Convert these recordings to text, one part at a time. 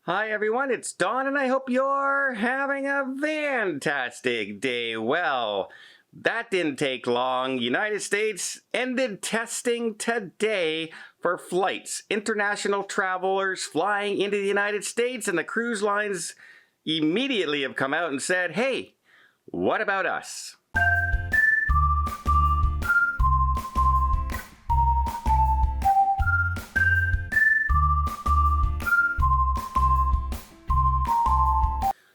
Hi everyone, it's Don and I hope you're having a fantastic day. Well, that didn't take long. United States ended testing today for flights. International travelers flying into the United States, and the cruise lines immediately have come out and said, hey, what about us?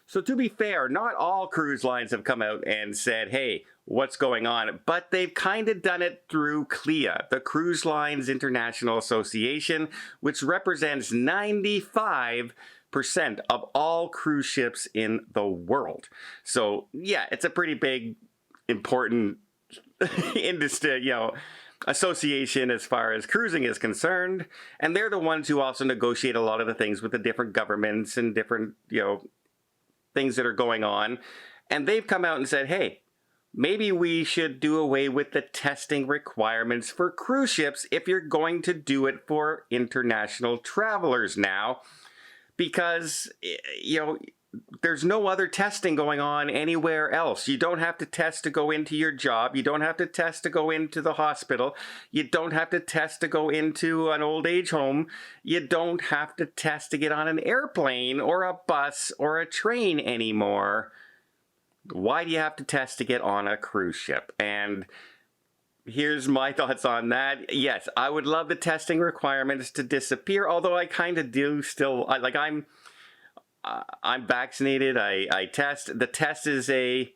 So to be fair, not all cruise lines have come out and said, hey, what's going on? But they've kind of done it through CLEA, the Cruise Lines International Association, which represents 95% of all cruise ships in the world. So yeah, it's a pretty big, important industry, association as far as cruising is concerned. And they're the ones who also negotiate a lot of the things with the different governments and different, things that are going on, and they've come out and said, hey, maybe we should do away with the testing requirements for cruise ships if you're going to do it for international travelers now, because, there's no other testing going on anywhere else. You don't have to test to go into your job. You don't have to test to go into the hospital. You don't have to test to go into an old age home. You don't have to test to get on an airplane or a bus or a train anymore. Why do you have to test to get on a cruise ship? And here's my thoughts on that. Yes, I would love the testing requirements to disappear, although I kind of do still, I'm vaccinated, I test. The test is a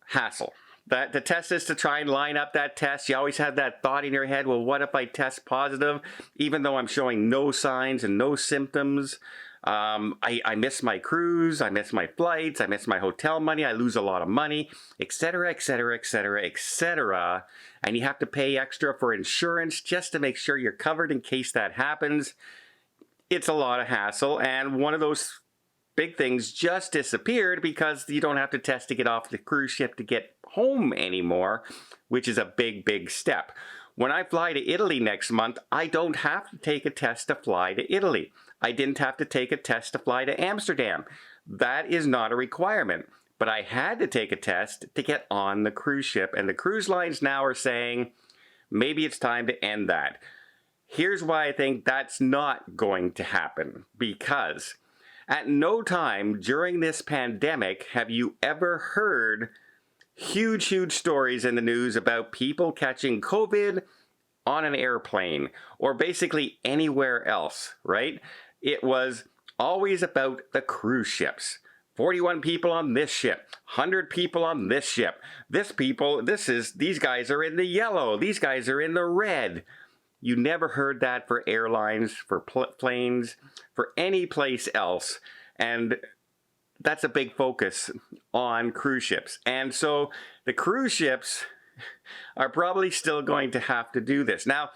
hassle. The test is to try and line up that test. You always have that thought in your head, well, what if I test positive, even though I'm showing no signs and no symptoms? I miss my cruise, I miss my flights, I miss my hotel money, I lose a lot of money, etc., etc., etc., etc. And you have to pay extra for insurance just to make sure you're covered in case that happens. It's a lot of hassle, and one of those big things just disappeared because you don't have to test to get off the cruise ship to get home anymore, which is a big, big step. When I fly to Italy next month, I don't have to take a test to fly to Italy. I didn't have to take a test to fly to Amsterdam. That is not a requirement, but I had to take a test to get on the cruise ship, and the cruise lines now are saying, maybe it's time to end that. Here's why I think that's not going to happen, because at no time during this pandemic have you ever heard huge stories in the news about people catching COVID on an airplane or basically anywhere else, right? It was always about the cruise ships. 41 people on this ship, 100 people on this ship. These guys are in the yellow, these guys are in the red. You never heard that for airlines, for planes, for any place else. And that's a big focus on cruise ships. And so the cruise ships are probably still going to have to do this. Now,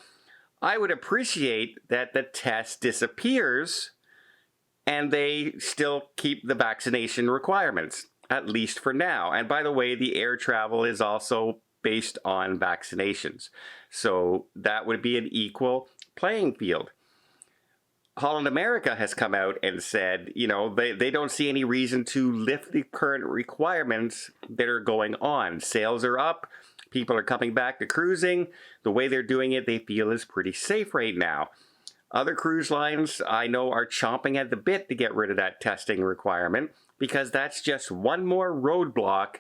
I would appreciate that the test disappears and they still keep the vaccination requirements, at least for now. And by the way, the air travel is also based on vaccinations. So that would be an equal playing field. Holland America has come out and said, they don't see any reason to lift the current requirements that are going on. Sales are up. People are coming back to cruising. The way they're doing it, they feel is pretty safe right now. Other cruise lines I know are chomping at the bit to get rid of that testing requirement because that's just one more roadblock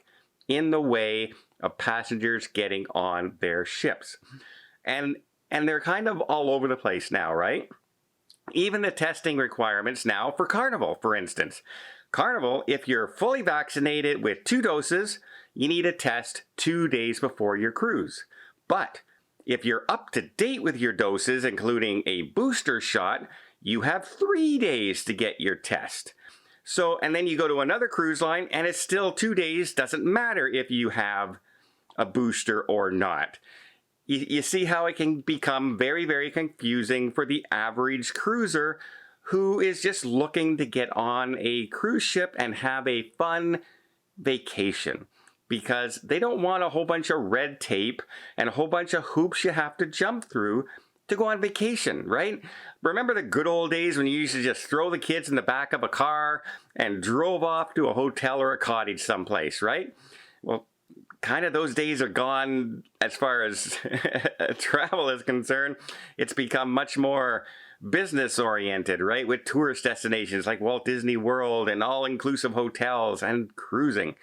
in the way of passengers getting on their ships. And they're kind of all over the place now, right? Even the testing requirements now for Carnival, for instance. Carnival, if you're fully vaccinated with 2 doses, you need a test 2 days before your cruise. But if you're up to date with your doses, including a booster shot, you have 3 days to get your test. So, and then you go to another cruise line and it's still 2 days, doesn't matter if you have a booster or not. You see how it can become very, very confusing for the average cruiser who is just looking to get on a cruise ship and have a fun vacation, because they don't want a whole bunch of red tape and a whole bunch of hoops you have to jump through to go on vacation, right? Remember the good old days when you used to just throw the kids in the back of a car and drove off to a hotel or a cottage someplace, right? Well, kind of those days are gone as far as travel is concerned. It's become much more business oriented, right? With tourist destinations like Walt Disney World and all-inclusive hotels and cruising.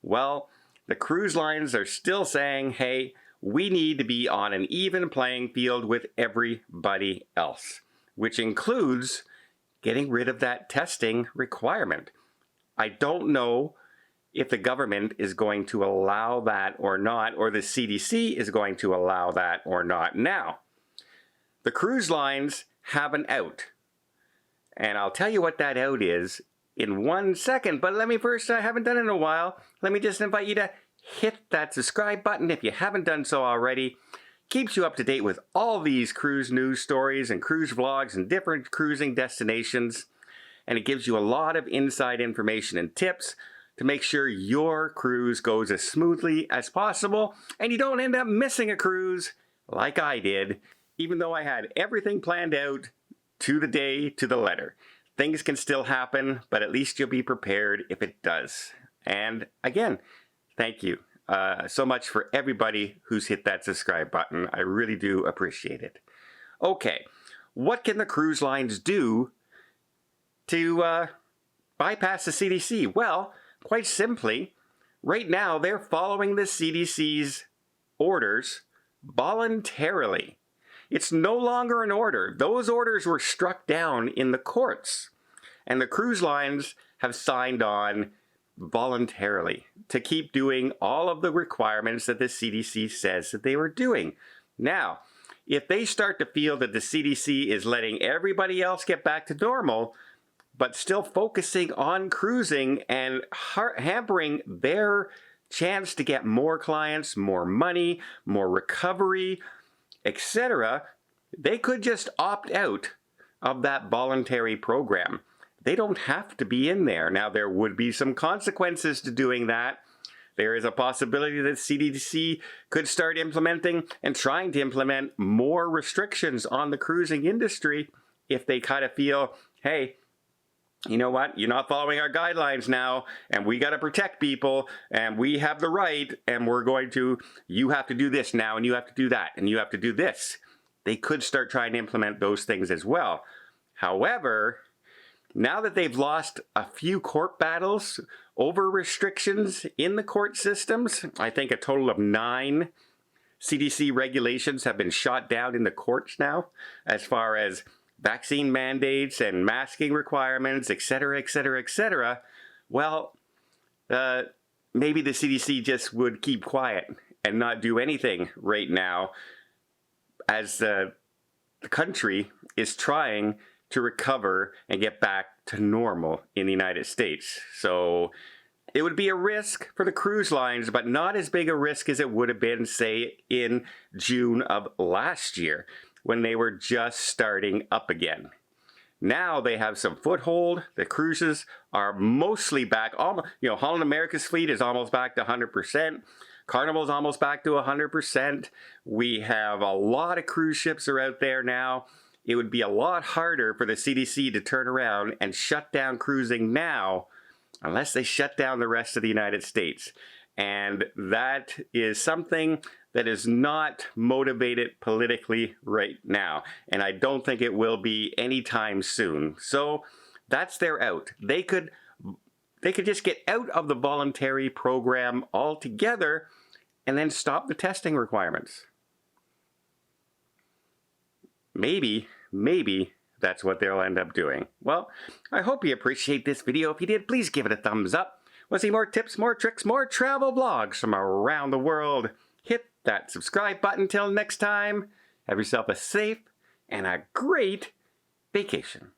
Well, the cruise lines are still saying, hey, we need to be on an even playing field with everybody else, which includes getting rid of that testing requirement. I don't know if the government is going to allow that or not, or the CDC is going to allow that or not. Now, the cruise lines have an out, and I'll tell you what that out is in 1 second, but let me first, I haven't done it in a while, let me just invite you to hit that subscribe button if you haven't done so already. Keeps you up to date with all these cruise news stories and cruise vlogs and different cruising destinations, and it gives you a lot of inside information and tips to make sure your cruise goes as smoothly as possible and you don't end up missing a cruise like I did, even though I had everything planned out to the day, to the letter. Things can still happen, but at least you'll be prepared if it does. And again, thank you so much for everybody who's hit that subscribe button. I really do appreciate it. Okay, what can the cruise lines do to bypass the CDC? Well, quite simply, right now they're following the CDC's orders voluntarily. It's no longer an order. Those orders were struck down in the courts, and the cruise lines have signed on voluntarily to keep doing all of the requirements that the CDC says that they were doing. Now, if they start to feel that the CDC is letting everybody else get back to normal, but still focusing on cruising and hampering their chance to get more clients, more money, more recovery, etc., they could just opt out of that voluntary program. They don't have to be in there. Now, there would be some consequences to doing that. There is a possibility that CDC could start implementing and trying to implement more restrictions on the cruising industry if they kind of feel, hey, you know what, you're not following our guidelines now, and we got to protect people, and we have the right, and we're going to, you have to do this now, and you have to do that, and you have to do this. They could start trying to implement those things as well. However, now that they've lost a few court battles over restrictions in the court systems, I think a total of 9 CDC regulations have been shot down in the courts now, as far as vaccine mandates and masking requirements, etc., etc., etc. Well, maybe the CDC just would keep quiet and not do anything right now as the country is trying to recover and get back to normal in the United States. So it would be a risk for the cruise lines, but not as big a risk as it would have been, say, in June of last year, when they were just starting up again. Now they have some foothold. The cruises are mostly back. Holland America's fleet is almost back to 100%. Carnival's almost back to 100%. We have a lot of cruise ships are out there now. It would be a lot harder for the CDC to turn around and shut down cruising now, unless they shut down the rest of the United States. And that is something that is not motivated politically right now. And I don't think it will be anytime soon. So that's their out. They could just get out of the voluntary program altogether and then stop the testing requirements. Maybe that's what they'll end up doing. Well, I hope you appreciate this video. If you did, please give it a thumbs up. Want to see more tips, more tricks, more travel vlogs from around the world? Hit that subscribe button. Till next time, have yourself a safe and a great vacation.